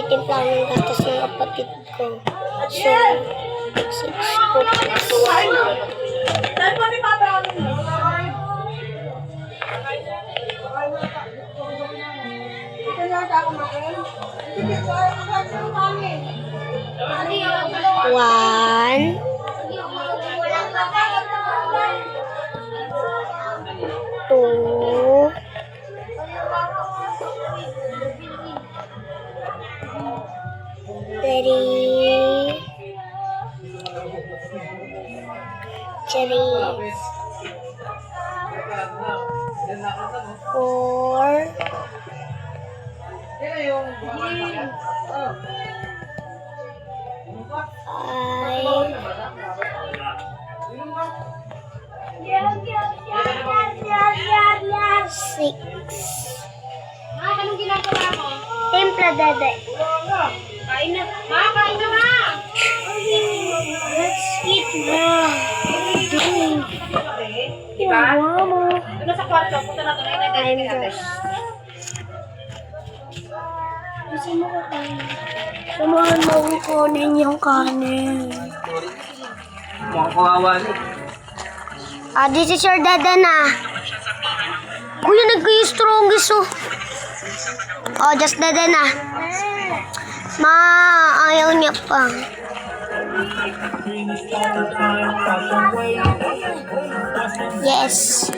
tinitimpla ng gatas ng kapatid ko. So, 6 cookies. One. Two. Three. Four. Six. Anong ginagawa mo? Timpla, dede. Kain na. Kain na nga. Let's eat now. Diba? Mama. Doon sa kwarto. Punta na doon. I'm just... Gusto mo ko kain. Samahan mo ko kunin yung kanin. Mukhang kawawa niyo. This is your dada na. Kuya, nagka-strongest oh. Oh, just dada na. Ma, ayaw niya pa. Yes.